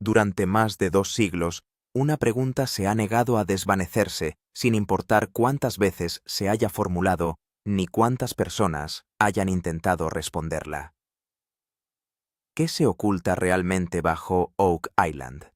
Durante más de 2 siglos, una pregunta se ha negado a desvanecerse sin importar cuántas veces se haya formulado ni cuántas personas hayan intentado responderla. ¿Qué se oculta realmente bajo Oak Island?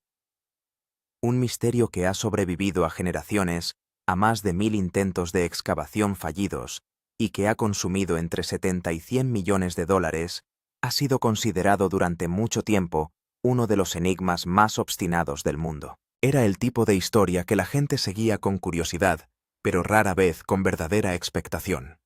Un misterio que ha sobrevivido a generaciones, a más de 1000 intentos de excavación fallidos y que ha consumido entre 70 y 100 millones de dólares, ha sido considerado durante mucho tiempo uno de los enigmas más obstinados del mundo. Era el tipo de historia que la gente seguía con curiosidad, pero rara vez con verdadera expectación.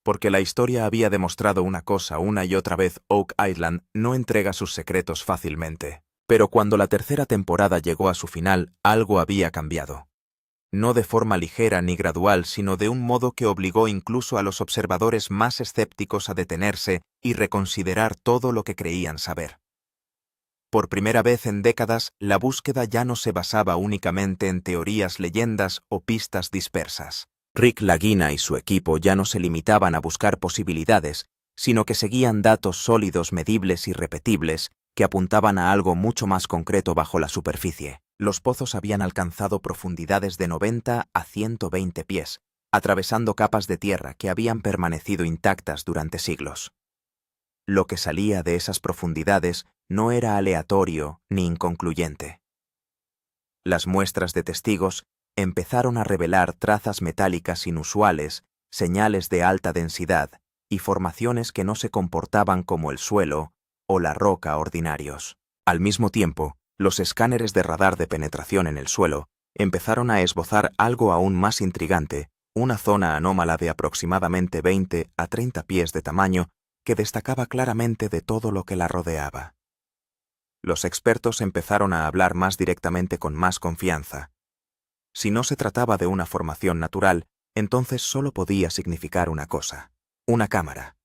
Porque la historia había demostrado una cosa una y otra vez: Oak Island no entrega sus secretos fácilmente. Pero cuando la tercera temporada llegó a su final, algo había cambiado. No de forma ligera ni gradual, sino de un modo que obligó incluso a los observadores más escépticos a detenerse y reconsiderar todo lo que creían saber. Por primera vez en décadas, la búsqueda ya no se basaba únicamente en teorías, leyendas o pistas dispersas. Rick Lagina y su equipo ya no se limitaban a buscar posibilidades, sino que seguían datos sólidos, medibles y repetibles que apuntaban a algo mucho más concreto bajo la superficie. Los pozos habían alcanzado profundidades de 90 a 120 pies, atravesando capas de tierra que habían permanecido intactas durante siglos. Lo que salía de esas profundidades no era aleatorio ni inconcluyente. Las muestras de testigos empezaron a revelar trazas metálicas inusuales, señales de alta densidad y formaciones que no se comportaban como el suelo o la roca ordinarios. Al mismo tiempo, los escáneres de radar de penetración en el suelo empezaron a esbozar algo aún más intrigante, una zona anómala de aproximadamente 20 a 30 pies de tamaño que destacaba claramente de todo lo que la rodeaba. Los expertos empezaron a hablar más directamente con más confianza. Si no se trataba de una formación natural, entonces solo podía significar una cosa: una cámara,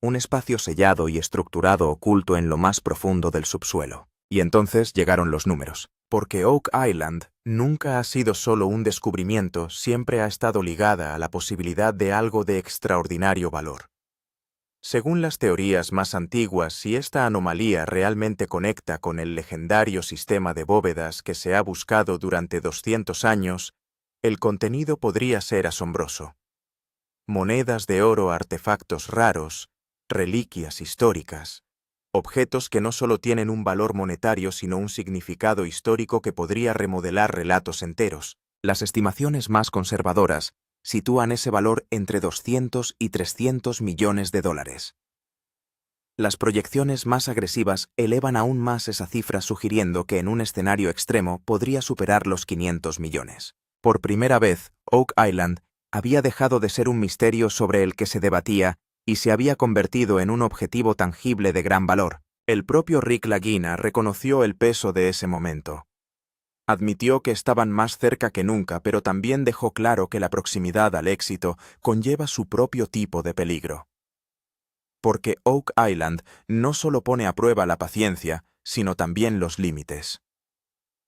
un espacio sellado y estructurado oculto en lo más profundo del subsuelo. Y entonces llegaron los números. Porque Oak Island nunca ha sido solo un descubrimiento, siempre ha estado ligada a la posibilidad de algo de extraordinario valor. Según las teorías más antiguas, si esta anomalía realmente conecta con el legendario sistema de bóvedas que se ha buscado durante 200 años, el contenido podría ser asombroso. Monedas de oro, artefactos raros, reliquias históricas, objetos que no solo tienen un valor monetario sino un significado histórico que podría remodelar relatos enteros. Las estimaciones más conservadoras sitúan ese valor entre 200 y 300 millones de dólares. Las proyecciones más agresivas elevan aún más esa cifra, sugiriendo que en un escenario extremo podría superar los 500 millones. Por primera vez, Oak Island había dejado de ser un misterio sobre el que se debatía y se había convertido en un objetivo tangible de gran valor. El propio Rick Lagina reconoció el peso de ese momento. Admitió que estaban más cerca que nunca, pero también dejó claro que la proximidad al éxito conlleva su propio tipo de peligro. Porque Oak Island no solo pone a prueba la paciencia, sino también los límites.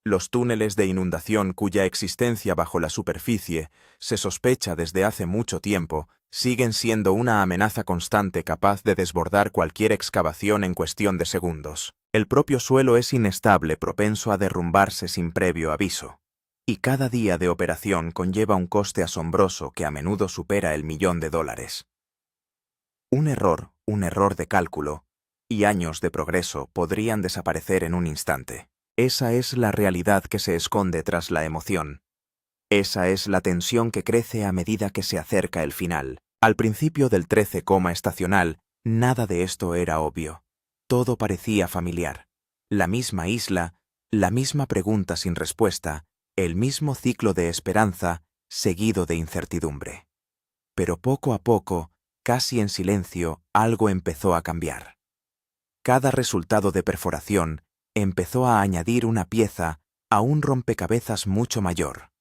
Los túneles de inundación, cuya existencia bajo la superficie se sospecha desde hace mucho tiempo, siguen siendo una amenaza constante capaz de desbordar cualquier excavación en cuestión de segundos. El propio suelo es inestable, propenso a derrumbarse sin previo aviso. Y cada día de operación conlleva un coste asombroso que a menudo supera el $1.000.000. Un error de cálculo, y años de progreso podrían desaparecer en un instante. Esa es la realidad que se esconde tras la emoción. Esa es la tensión que crece a medida que se acerca el final. Al principio del 13, estacional, nada de esto era obvio. Todo parecía familiar. La misma isla, la misma pregunta sin respuesta, el mismo ciclo de esperanza, seguido de incertidumbre. Pero poco a poco, casi en silencio, algo empezó a cambiar. Cada resultado de perforación empezó a añadir una pieza a un rompecabezas mucho mayor.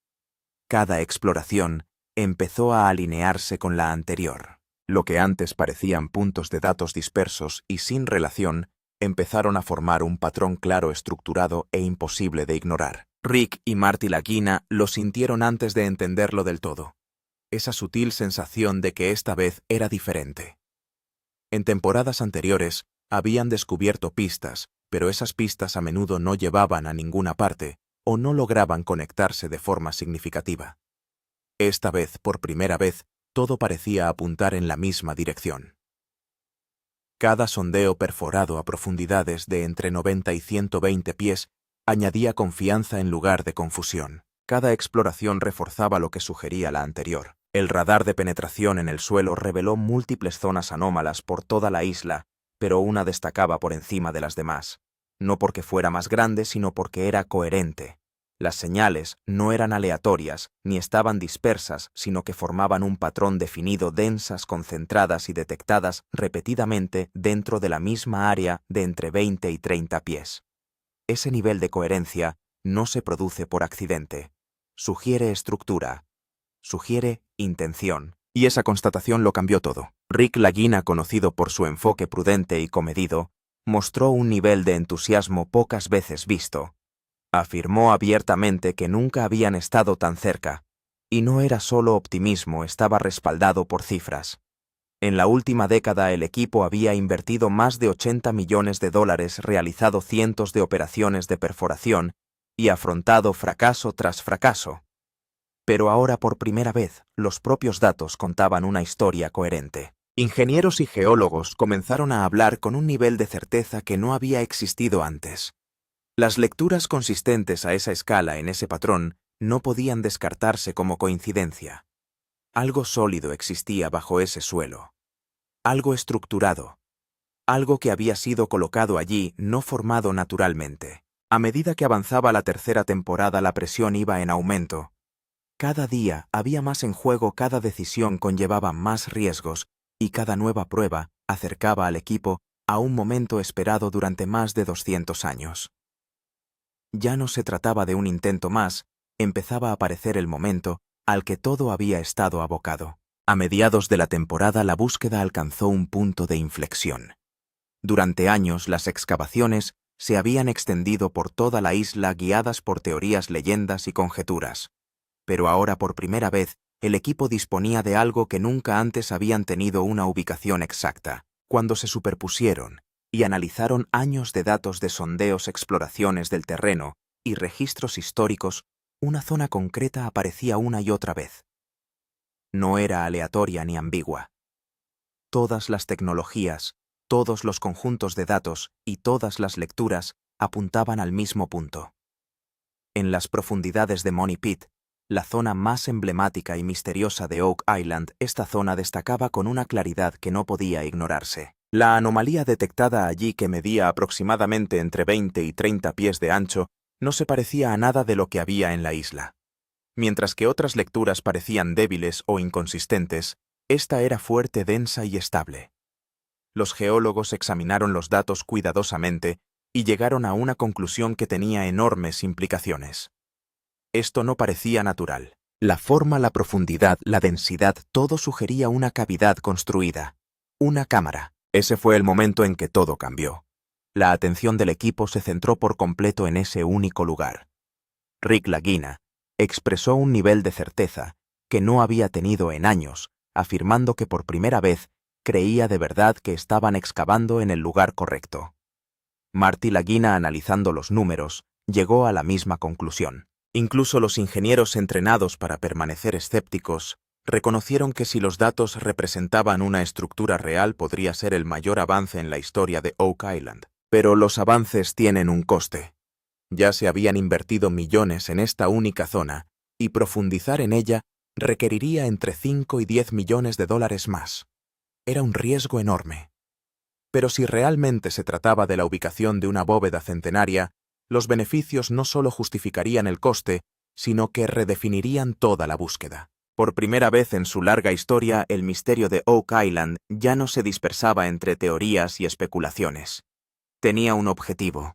Cada exploración empezó a alinearse con la anterior. Lo que antes parecían puntos de datos dispersos y sin relación, empezaron a formar un patrón claro, estructurado e imposible de ignorar. Rick y Marty Lagina lo sintieron antes de entenderlo del todo. Esa sutil sensación de que esta vez era diferente. En temporadas anteriores habían descubierto pistas, pero esas pistas a menudo no llevaban a ninguna parte o no lograban conectarse de forma significativa. Esta vez, por primera vez, todo parecía apuntar en la misma dirección. Cada sondeo perforado a profundidades de entre 90 y 120 pies añadía confianza en lugar de confusión. Cada exploración reforzaba lo que sugería la anterior. El radar de penetración en el suelo reveló múltiples zonas anómalas por toda la isla, pero una destacaba por encima de las demás. No porque fuera más grande, sino porque era coherente. Las señales no eran aleatorias ni estaban dispersas, sino que formaban un patrón definido, densas, concentradas y detectadas repetidamente dentro de la misma área de entre 20 y 30 pies. Ese nivel de coherencia no se produce por accidente. Sugiere estructura, sugiere intención. Y esa constatación lo cambió todo. Rick Lagina, conocido por su enfoque prudente y comedido, mostró un nivel de entusiasmo pocas veces visto. Afirmó abiertamente que nunca habían estado tan cerca, y no era solo optimismo, estaba respaldado por cifras. En la última década el equipo había invertido más de $80 millones, realizado cientos de operaciones de perforación y afrontado fracaso tras fracaso. Pero ahora por primera vez los propios datos contaban una historia coherente. Ingenieros y geólogos comenzaron a hablar con un nivel de certeza que no había existido antes. Las lecturas consistentes a esa escala en ese patrón no podían descartarse como coincidencia. Algo sólido existía bajo ese suelo. Algo estructurado. Algo que había sido colocado allí, no formado naturalmente. A medida que avanzaba la tercera temporada, la presión iba en aumento. Cada día había más en juego, cada decisión conllevaba más riesgos, y cada nueva prueba acercaba al equipo a un momento esperado durante más de 200 años. Ya no se trataba de un intento más, empezaba a aparecer el momento al que todo había estado abocado. A mediados de la temporada la búsqueda alcanzó un punto de inflexión. Durante años las excavaciones se habían extendido por toda la isla guiadas por teorías, leyendas y conjeturas. Pero ahora por primera vez el equipo disponía de algo que nunca antes habían tenido: una ubicación exacta. Cuando se superpusieron y analizaron años de datos de sondeos, exploraciones del terreno y registros históricos, una zona concreta aparecía una y otra vez. No era aleatoria ni ambigua. Todas las tecnologías, todos los conjuntos de datos y todas las lecturas apuntaban al mismo punto. En las profundidades de Money Pit, la zona más emblemática y misteriosa de Oak Island, esta zona destacaba con una claridad que no podía ignorarse. La anomalía detectada allí, que medía aproximadamente entre 20 y 30 pies de ancho, no se parecía a nada de lo que había en la isla. Mientras que otras lecturas parecían débiles o inconsistentes, esta era fuerte, densa y estable. Los geólogos examinaron los datos cuidadosamente y llegaron a una conclusión que tenía enormes implicaciones. Esto no parecía natural. La forma, la profundidad, la densidad, todo sugería una cavidad construida, una cámara. Ese fue el momento en que todo cambió. La atención del equipo se centró por completo en ese único lugar. Rick Lagina expresó un nivel de certeza que no había tenido en años, afirmando que por primera vez creía de verdad que estaban excavando en el lugar correcto. Marty Lagina, analizando los números, llegó a la misma conclusión. Incluso los ingenieros entrenados para permanecer escépticos reconocieron que si los datos representaban una estructura real podría ser el mayor avance en la historia de Oak Island. Pero los avances tienen un coste. Ya se habían invertido millones en esta única zona, y profundizar en ella requeriría entre 5 y 10 millones de dólares más. Era un riesgo enorme. Pero si realmente se trataba de la ubicación de una bóveda centenaria, los beneficios no solo justificarían el coste, sino que redefinirían toda la búsqueda. Por primera vez en su larga historia, el misterio de Oak Island ya no se dispersaba entre teorías y especulaciones. Tenía un objetivo.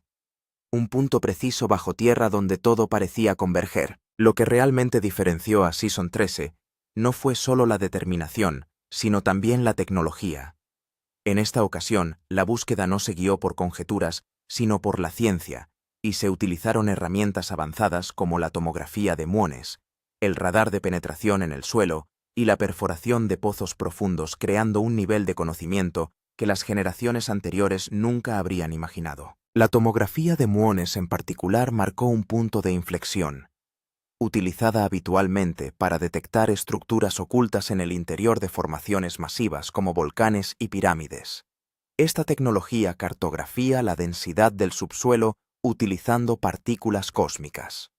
Un punto preciso bajo tierra donde todo parecía converger. Lo que realmente diferenció a Season 13 no fue solo la determinación, sino también la tecnología. En esta ocasión, la búsqueda no se guió por conjeturas, sino por la ciencia, y se utilizaron herramientas avanzadas como la tomografía de muones, el radar de penetración en el suelo y la perforación de pozos profundos, creando un nivel de conocimiento que las generaciones anteriores nunca habrían imaginado. La tomografía de muones en particular marcó un punto de inflexión, utilizada habitualmente para detectar estructuras ocultas en el interior de formaciones masivas como volcanes y pirámides. Esta tecnología cartografía la densidad del subsuelo utilizando partículas cósmicas.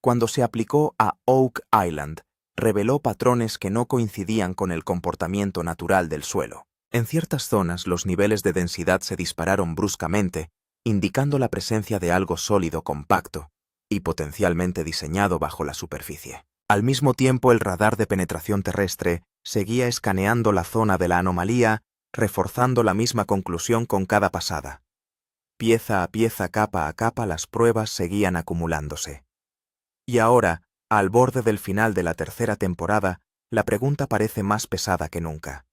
Cuando se aplicó a Oak Island, reveló patrones que no coincidían con el comportamiento natural del suelo. En ciertas zonas los niveles de densidad se dispararon bruscamente, indicando la presencia de algo sólido compacto y potencialmente diseñado bajo la superficie. Al mismo tiempo, el radar de penetración terrestre seguía escaneando la zona de la anomalía, reforzando la misma conclusión con cada pasada. Pieza a pieza, capa a capa, las pruebas seguían acumulándose. Y ahora, al borde del final de la tercera temporada, la pregunta parece más pesada que nunca.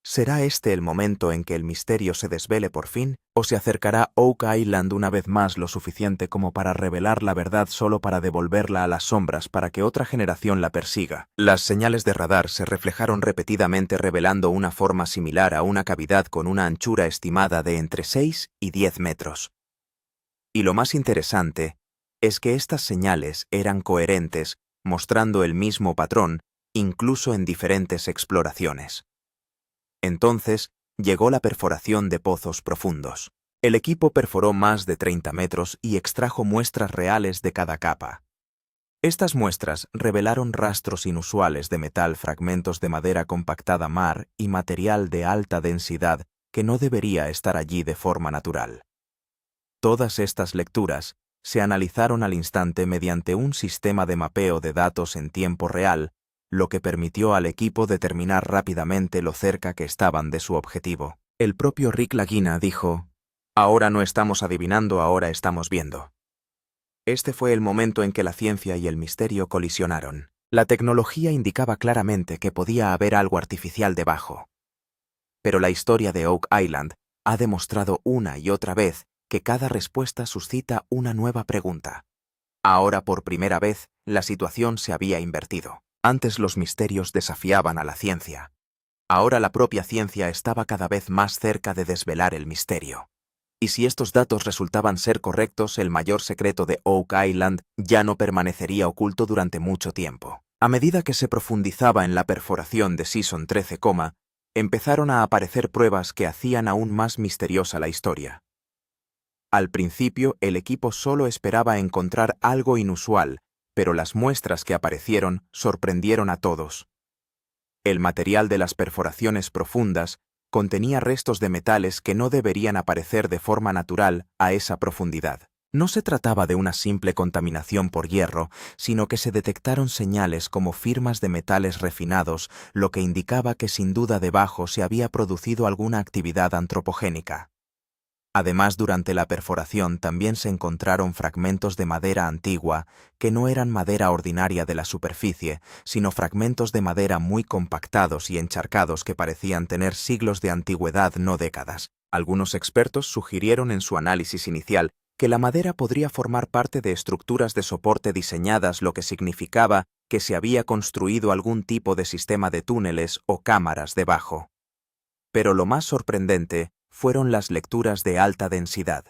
¿Será este el momento en que el misterio se desvele por fin, o se acercará Oak Island una vez más lo suficiente como para revelar la verdad solo para devolverla a las sombras para que otra generación la persiga? Las señales de radar se reflejaron repetidamente revelando una forma similar a una cavidad con una anchura estimada de entre 6 y 10 metros. Y lo más interesante es que estas señales eran coherentes, mostrando el mismo patrón, incluso en diferentes exploraciones. Entonces, llegó la perforación de pozos profundos. El equipo perforó más de 30 metros y extrajo muestras reales de cada capa. Estas muestras revelaron rastros inusuales de metal, fragmentos de madera compactada mar y material de alta densidad que no debería estar allí de forma natural. Todas estas lecturas se analizaron al instante mediante un sistema de mapeo de datos en tiempo real, lo que permitió al equipo determinar rápidamente lo cerca que estaban de su objetivo. El propio Rick Lagina dijo: «Ahora no estamos adivinando, ahora estamos viendo». Este fue el momento en que la ciencia y el misterio colisionaron. La tecnología indicaba claramente que podía haber algo artificial debajo. Pero la historia de Oak Island ha demostrado una y otra vez que cada respuesta suscita una nueva pregunta. Ahora, por primera vez, la situación se había invertido. Antes los misterios desafiaban a la ciencia. Ahora la propia ciencia estaba cada vez más cerca de desvelar el misterio. Y si estos datos resultaban ser correctos, el mayor secreto de Oak Island ya no permanecería oculto durante mucho tiempo. A medida que se profundizaba en la perforación de Season 13, empezaron a aparecer pruebas que hacían aún más misteriosa la historia. Al principio, el equipo solo esperaba encontrar algo inusual, pero las muestras que aparecieron sorprendieron a todos. El material de las perforaciones profundas contenía restos de metales que no deberían aparecer de forma natural a esa profundidad. No se trataba de una simple contaminación por hierro, sino que se detectaron señales como firmas de metales refinados, lo que indicaba que sin duda debajo se había producido alguna actividad antropogénica. Además, durante la perforación también se encontraron fragmentos de madera antigua que no eran madera ordinaria de la superficie, sino fragmentos de madera muy compactados y encharcados que parecían tener siglos de antigüedad, no décadas. Algunos expertos sugirieron en su análisis inicial que la madera podría formar parte de estructuras de soporte diseñadas, lo que significaba que se había construido algún tipo de sistema de túneles o cámaras debajo. Pero lo más sorprendente fueron las lecturas de alta densidad.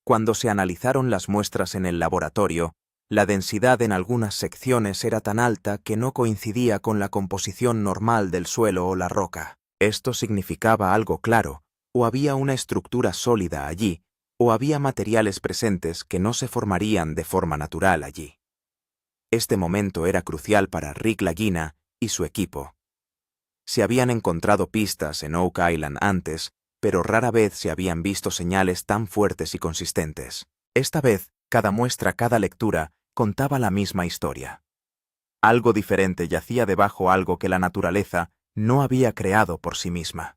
Cuando se analizaron las muestras en el laboratorio, la densidad en algunas secciones era tan alta que no coincidía con la composición normal del suelo o la roca. Esto significaba algo claro: o había una estructura sólida allí, o había materiales presentes que no se formarían de forma natural allí. Este momento era crucial para Rick Lagina y su equipo. Se habían encontrado pistas en Oak Island antes, pero rara vez se habían visto señales tan fuertes y consistentes. Esta vez, cada muestra, cada lectura, contaba la misma historia. Algo diferente yacía debajo, algo que la naturaleza no había creado por sí misma.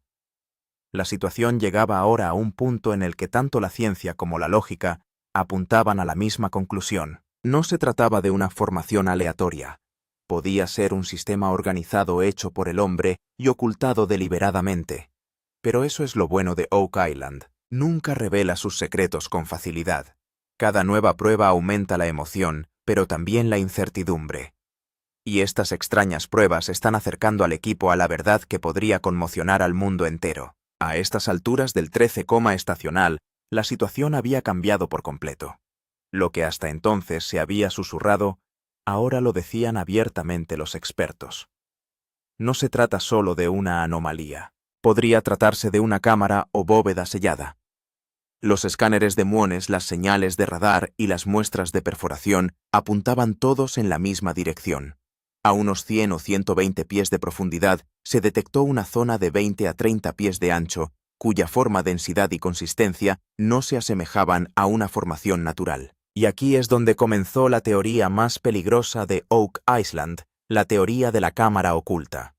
La situación llegaba ahora a un punto en el que tanto la ciencia como la lógica apuntaban a la misma conclusión. No se trataba de una formación aleatoria. Podía ser un sistema organizado hecho por el hombre y ocultado deliberadamente. Pero eso es lo bueno de Oak Island. Nunca revela sus secretos con facilidad. Cada nueva prueba aumenta la emoción, pero también la incertidumbre. Y estas extrañas pruebas están acercando al equipo a la verdad que podría conmocionar al mundo entero. A estas alturas del 13, estacional, La situación había cambiado por completo. Lo que hasta entonces se había susurrado, ahora lo decían abiertamente los expertos. No se trata solo de una anomalía. Podría tratarse de una cámara o bóveda sellada. Los escáneres de muones, las señales de radar y las muestras de perforación apuntaban todos en la misma dirección. A unos 100 o 120 pies de profundidad se detectó una zona de 20 a 30 pies de ancho, cuya forma, densidad y consistencia no se asemejaban a una formación natural. Y aquí es donde comenzó la teoría más peligrosa de Oak Island, la teoría de la cámara oculta.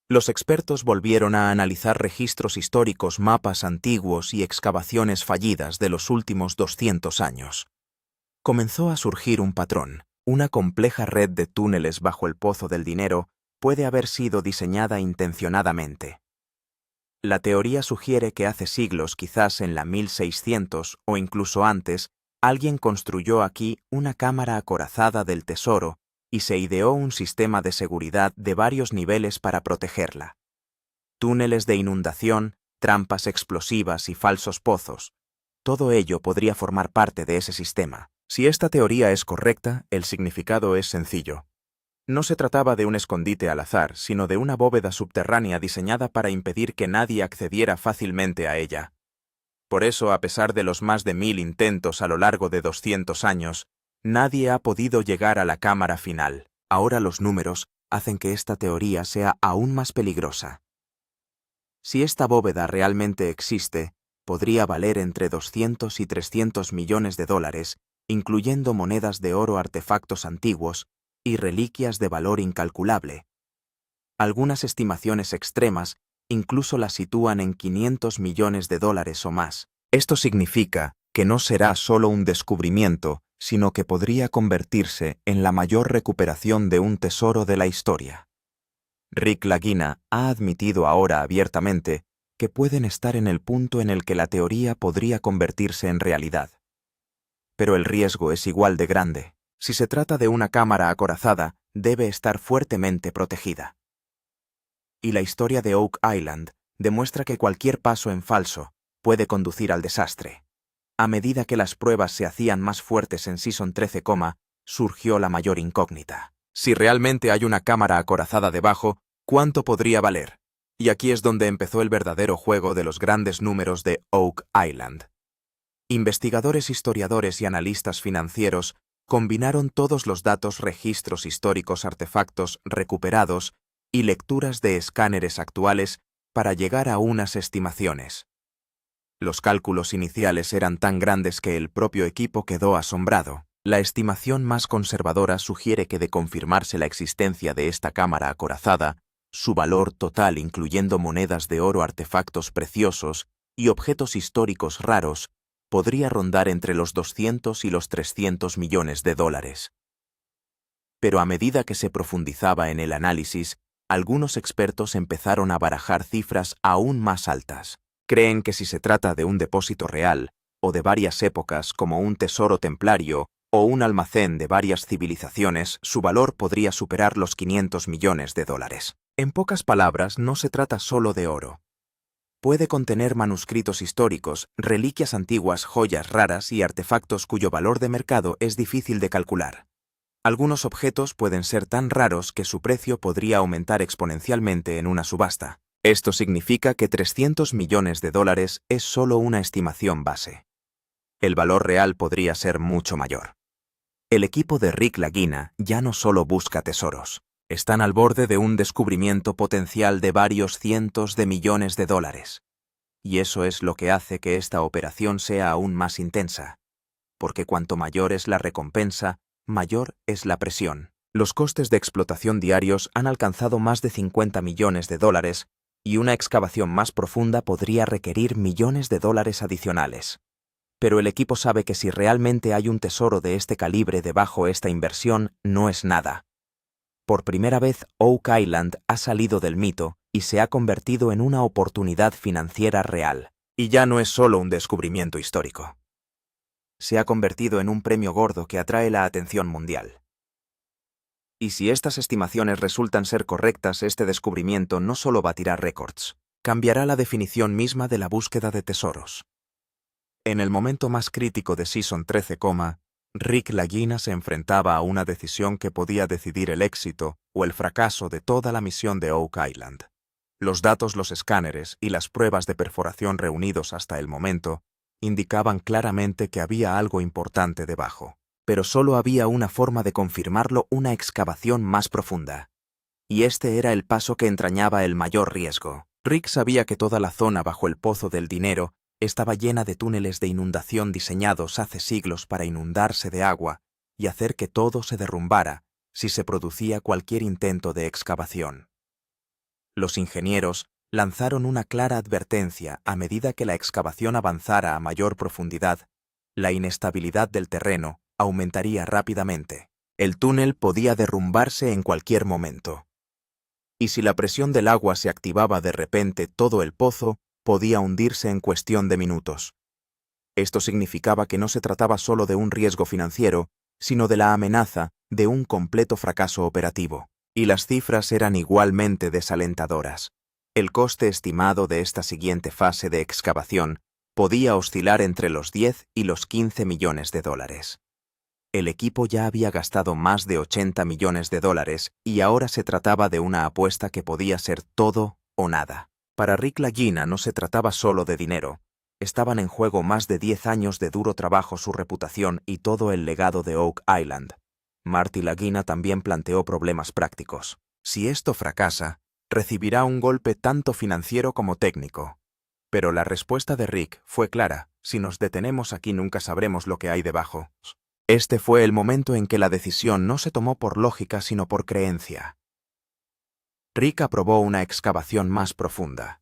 Los expertos volvieron a analizar registros históricos, mapas antiguos y excavaciones fallidas de los últimos 200 años. Comenzó a surgir un patrón. Una compleja red de túneles bajo el Pozo del Dinero puede haber sido diseñada intencionadamente. La teoría sugiere que hace siglos, quizás en la 1600 o incluso antes, alguien construyó aquí una cámara acorazada del tesoro y se ideó un sistema de seguridad de varios niveles para protegerla. Túneles de inundación, trampas explosivas y falsos pozos. Todo ello podría formar parte de ese sistema. Si esta teoría es correcta, el significado es sencillo. No se trataba de un escondite al azar, sino de una bóveda subterránea diseñada para impedir que nadie accediera fácilmente a ella. Por eso, a pesar de los más de 1000 intentos a lo largo de 200 años, nadie ha podido llegar a la cámara final. Ahora los números hacen que esta teoría sea aún más peligrosa. Si esta bóveda realmente existe, podría valer entre 200 y 300 millones de dólares, incluyendo monedas de oro, artefactos antiguos y reliquias de valor incalculable. Algunas estimaciones extremas incluso la sitúan en 500 millones de dólares o más. Esto significa que no será solo un descubrimiento, sino que podría convertirse en la mayor recuperación de un tesoro de la historia. Rick Lagina ha admitido ahora abiertamente que pueden estar en el punto en el que la teoría podría convertirse en realidad. Pero el riesgo es igual de grande. Si se trata de una cámara acorazada, debe estar fuertemente protegida. Y la historia de Oak Island demuestra que cualquier paso en falso puede conducir al desastre. A medida que las pruebas se hacían más fuertes en Season 13, surgió la mayor incógnita. Si realmente hay una cámara acorazada debajo, ¿cuánto podría valer? Y aquí es donde empezó el verdadero juego de los grandes números de Oak Island. Investigadores, historiadores y analistas financieros combinaron todos los datos, registros históricos, artefactos recuperados y lecturas de escáneres actuales para llegar a unas estimaciones. Los cálculos iniciales eran tan grandes que el propio equipo quedó asombrado. La estimación más conservadora sugiere que de confirmarse la existencia de esta cámara acorazada, su valor total, incluyendo monedas de oro, artefactos preciosos y objetos históricos raros, podría rondar entre los 200 y los 300 millones de dólares. Pero a medida que se profundizaba en el análisis, algunos expertos empezaron a barajar cifras aún más altas. Creen que si se trata de un depósito real, o de varias épocas como un tesoro templario, o un almacén de varias civilizaciones, su valor podría superar los 500 millones de dólares. En pocas palabras, no se trata solo de oro. Puede contener manuscritos históricos, reliquias antiguas, joyas raras y artefactos cuyo valor de mercado es difícil de calcular. Algunos objetos pueden ser tan raros que su precio podría aumentar exponencialmente en una subasta. Esto significa que 300 millones de dólares es solo una estimación base. El valor real podría ser mucho mayor. El equipo de Rick Lagina ya no solo busca tesoros. Están al borde de un descubrimiento potencial de varios cientos de millones de dólares. Y eso es lo que hace que esta operación sea aún más intensa. Porque cuanto mayor es la recompensa, mayor es la presión. Los costes de explotación diarios han alcanzado más de 50 millones de dólares y una excavación más profunda podría requerir millones de dólares adicionales. Pero el equipo sabe que si realmente hay un tesoro de este calibre debajo esta inversión, no es nada. Por primera vez, Oak Island ha salido del mito y se ha convertido en una oportunidad financiera real. Y ya no es solo un descubrimiento histórico. Se ha convertido en un premio gordo que atrae la atención mundial. Y si estas estimaciones resultan ser correctas, este descubrimiento no solo batirá récords, cambiará la definición misma de la búsqueda de tesoros. En el momento más crítico de Season 13, Rick Lagina se enfrentaba a una decisión que podía decidir el éxito o el fracaso de toda la misión de Oak Island. Los datos, los escáneres y las pruebas de perforación reunidos hasta el momento indicaban claramente que había algo importante debajo. Pero solo había una forma de confirmarlo: una excavación más profunda. Y este era el paso que entrañaba el mayor riesgo. Rick sabía que toda la zona bajo el Pozo del Dinero estaba llena de túneles de inundación diseñados hace siglos para inundarse de agua y hacer que todo se derrumbara si se producía cualquier intento de excavación. Los ingenieros lanzaron una clara advertencia: a medida que la excavación avanzara a mayor profundidad, la inestabilidad del terreno aumentaría rápidamente. El túnel podía derrumbarse en cualquier momento. Y si la presión del agua se activaba de repente, todo el pozo podía hundirse en cuestión de minutos. Esto significaba que no se trataba solo de un riesgo financiero, sino de la amenaza de un completo fracaso operativo. Y las cifras eran igualmente desalentadoras. El coste estimado de esta siguiente fase de excavación podía oscilar entre los 10 y los 15 millones de dólares. El equipo ya había gastado más de 80 millones de dólares y ahora se trataba de una apuesta que podía ser todo o nada. Para Rick Lagina no se trataba solo de dinero. Estaban en juego más de 10 años de duro trabajo, su reputación y todo el legado de Oak Island. Marty Lagina también planteó problemas prácticos. Si esto fracasa, recibirá un golpe tanto financiero como técnico. Pero la respuesta de Rick fue clara: si nos detenemos aquí nunca sabremos lo que hay debajo. Este fue el momento en que la decisión no se tomó por lógica sino por creencia. Rick aprobó una excavación más profunda.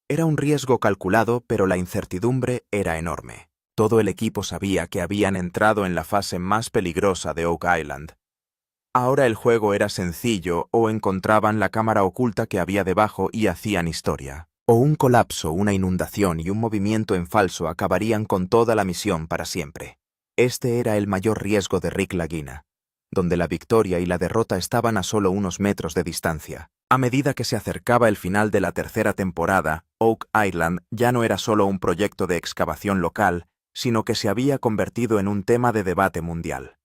Era un riesgo calculado, pero la incertidumbre era enorme. Todo el equipo sabía que habían entrado en la fase más peligrosa de Oak Island. Ahora el juego era sencillo: o encontraban la cámara oculta que había debajo y hacían historia, o un colapso, una inundación y un movimiento en falso acabarían con toda la misión para siempre. Este era el mayor riesgo de Rick Lagina, donde la victoria y la derrota estaban a solo unos metros de distancia. A medida que se acercaba el final de la tercera temporada, Oak Island ya no era solo un proyecto de excavación local, sino que se había convertido en un tema de debate mundial.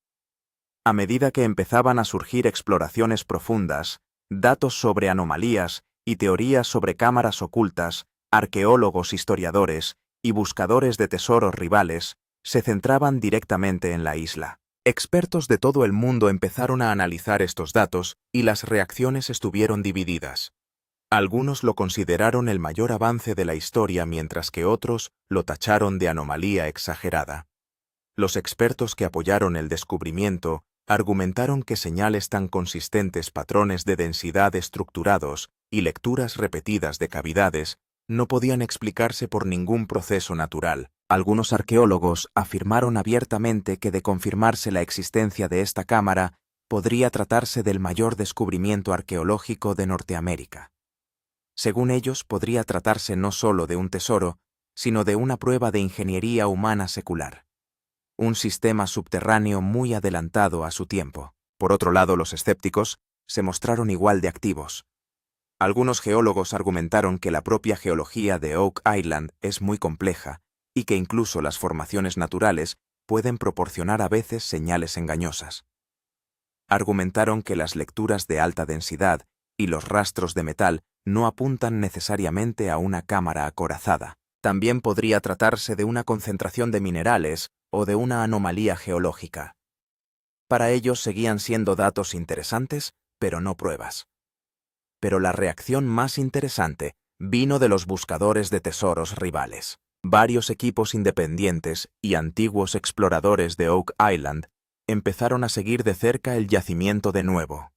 A medida que empezaban a surgir exploraciones profundas, datos sobre anomalías y teorías sobre cámaras ocultas, arqueólogos, historiadores y buscadores de tesoros rivales se centraban directamente en la isla. Expertos de todo el mundo empezaron a analizar estos datos y las reacciones estuvieron divididas. Algunos lo consideraron el mayor avance de la historia, mientras que otros lo tacharon de anomalía exagerada. Los expertos que apoyaron el descubrimiento argumentaron que señales tan consistentes, patrones de densidad estructurados y lecturas repetidas de cavidades no podían explicarse por ningún proceso natural. Algunos arqueólogos afirmaron abiertamente que, de confirmarse la existencia de esta cámara, podría tratarse del mayor descubrimiento arqueológico de Norteamérica. Según ellos, podría tratarse no solo de un tesoro, sino de una prueba de ingeniería humana secular. Un sistema subterráneo muy adelantado a su tiempo. Por otro lado, los escépticos se mostraron igual de activos. Algunos geólogos argumentaron que la propia geología de Oak Island es muy compleja y que incluso las formaciones naturales pueden proporcionar a veces señales engañosas. Argumentaron que las lecturas de alta densidad y los rastros de metal no apuntan necesariamente a una cámara acorazada. También podría tratarse de una concentración de minerales o de una anomalía geológica. Para ellos seguían siendo datos interesantes, pero no pruebas. Pero la reacción más interesante vino de los buscadores de tesoros rivales. Varios equipos independientes y antiguos exploradores de Oak Island empezaron a seguir de cerca el yacimiento de nuevo.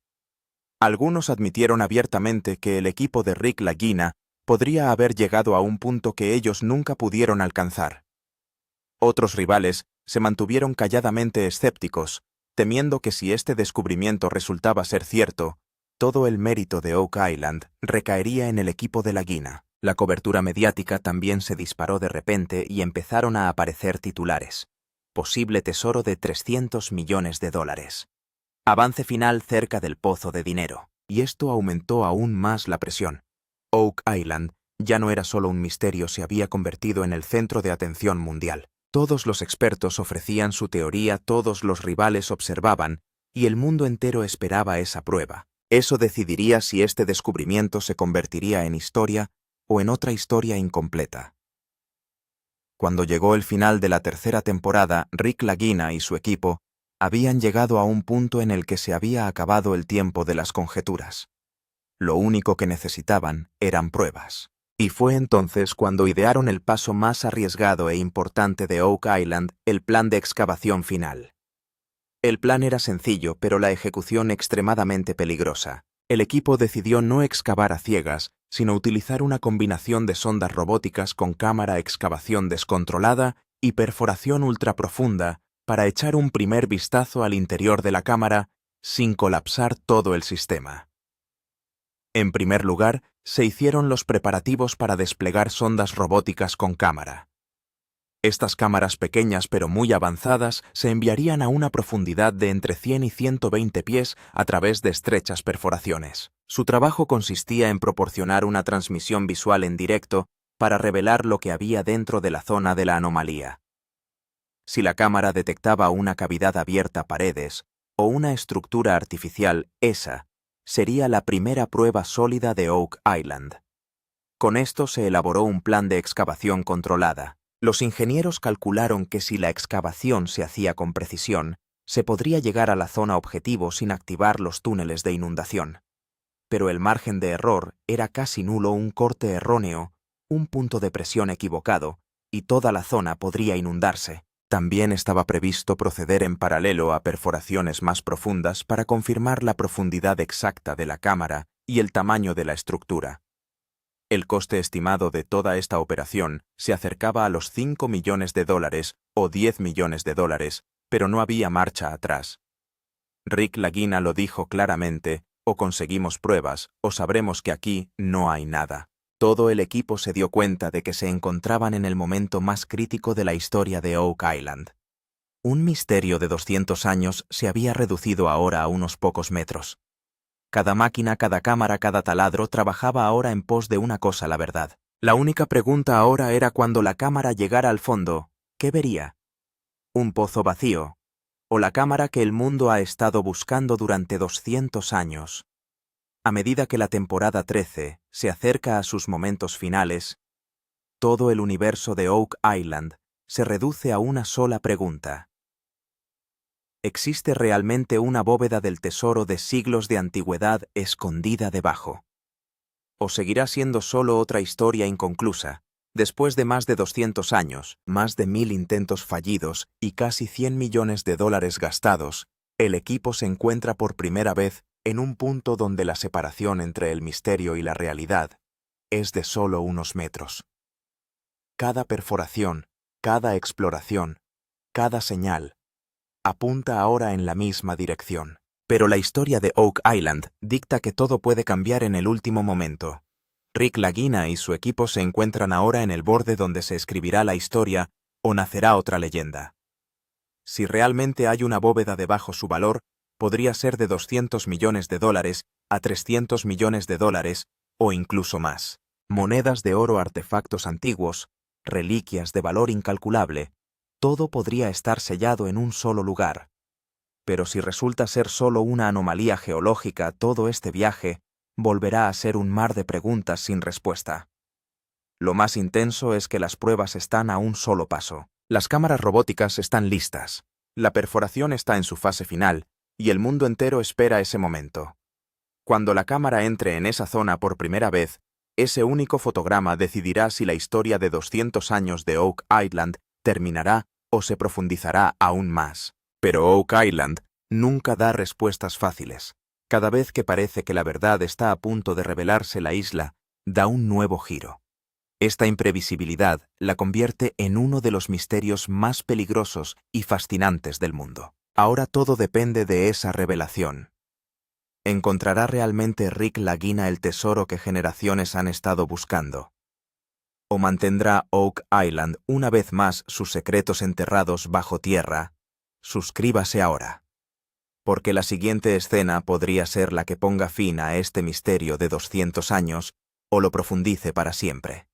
Algunos admitieron abiertamente que el equipo de Rick Lagina podría haber llegado a un punto que ellos nunca pudieron alcanzar. Otros rivales se mantuvieron calladamente escépticos, temiendo que si este descubrimiento resultaba ser cierto, todo el mérito de Oak Island recaería en el equipo de Lagina. La cobertura mediática también se disparó de repente y empezaron a aparecer titulares. Posible tesoro de 300 millones de dólares. Avance final cerca del Pozo de Dinero. Y esto aumentó aún más la presión. Oak Island ya no era solo un misterio, se había convertido en el centro de atención mundial. Todos los expertos ofrecían su teoría, todos los rivales observaban, y el mundo entero esperaba esa prueba. Eso decidiría si este descubrimiento se convertiría en historia o en otra historia incompleta. Cuando llegó el final de la tercera temporada, Rick Lagina y su equipo habían llegado a un punto en el que se había acabado el tiempo de las conjeturas. Lo único que necesitaban eran pruebas. Y fue entonces cuando idearon el paso más arriesgado e importante de Oak Island, el plan de excavación final. El plan era sencillo, pero la ejecución extremadamente peligrosa. El equipo decidió no excavar a ciegas, sino utilizar una combinación de sondas robóticas con cámara excavación descontrolada y perforación ultraprofunda para echar un primer vistazo al interior de la cámara sin colapsar todo el sistema. En primer lugar, se hicieron los preparativos para desplegar sondas robóticas con cámara. Estas cámaras pequeñas pero muy avanzadas se enviarían a una profundidad de entre 100 y 120 pies a través de estrechas perforaciones. Su trabajo consistía en proporcionar una transmisión visual en directo para revelar lo que había dentro de la zona de la anomalía. Si la cámara detectaba una cavidad abierta, paredes, o una estructura artificial, esa sería la primera prueba sólida de Oak Island. Con esto se elaboró un plan de excavación controlada. Los ingenieros calcularon que si la excavación se hacía con precisión, se podría llegar a la zona objetivo sin activar los túneles de inundación. Pero el margen de error era casi nulo, un corte erróneo, un punto de presión equivocado, y toda la zona podría inundarse. También estaba previsto proceder en paralelo a perforaciones más profundas para confirmar la profundidad exacta de la cámara y el tamaño de la estructura. El coste estimado de toda esta operación se acercaba a los $5 millones o $10 millones, pero no había marcha atrás. Rick Lagina lo dijo claramente: o conseguimos pruebas, o sabremos que aquí no hay nada. Todo el equipo se dio cuenta de que se encontraban en el momento más crítico de la historia de Oak Island. Un misterio de 200 años se había reducido ahora a unos pocos metros. Cada máquina, cada cámara, cada taladro trabajaba ahora en pos de una cosa: la verdad. La única pregunta ahora era, cuando la cámara llegara al fondo, ¿qué vería? ¿Un pozo vacío? ¿O la cámara que el mundo ha estado buscando durante 200 años? A medida que la temporada 13 se acerca a sus momentos finales, todo el universo de Oak Island se reduce a una sola pregunta. ¿Existe realmente una bóveda del tesoro de siglos de antigüedad escondida debajo? ¿O seguirá siendo solo otra historia inconclusa? Después de más de 200 años, más de 1000 intentos fallidos y casi $100 millones gastados, el equipo se encuentra por primera vez en un punto donde la separación entre el misterio y la realidad es de solo unos metros. Cada perforación, cada exploración, cada señal apunta ahora en la misma dirección. Pero la historia de Oak Island dicta que todo puede cambiar en el último momento. Rick Lagina y su equipo se encuentran ahora en el borde donde se escribirá la historia o nacerá otra leyenda. Si realmente hay una bóveda debajo, su valor podría ser de $200 millones a $300 millones o incluso más. Monedas de oro, artefactos antiguos, reliquias de valor incalculable, todo podría estar sellado en un solo lugar. Pero si resulta ser solo una anomalía geológica, todo este viaje volverá a ser un mar de preguntas sin respuesta. Lo más intenso es que las pruebas están a un solo paso. Las cámaras robóticas están listas, la perforación está en su fase final, y el mundo entero espera ese momento. Cuando la cámara entre en esa zona por primera vez, ese único fotograma decidirá si la historia de 200 años de Oak Island terminará o se profundizará aún más. Pero Oak Island nunca da respuestas fáciles. Cada vez que parece que la verdad está a punto de revelarse, la isla da un nuevo giro. Esta imprevisibilidad la convierte en uno de los misterios más peligrosos y fascinantes del mundo. Ahora todo depende de esa revelación. ¿Encontrará realmente Rick Lagina el tesoro que generaciones han estado buscando? ¿O mantendrá Oak Island una vez más sus secretos enterrados bajo tierra? Suscríbase ahora, porque la siguiente escena podría ser la que ponga fin a este misterio de 200 años o lo profundice para siempre.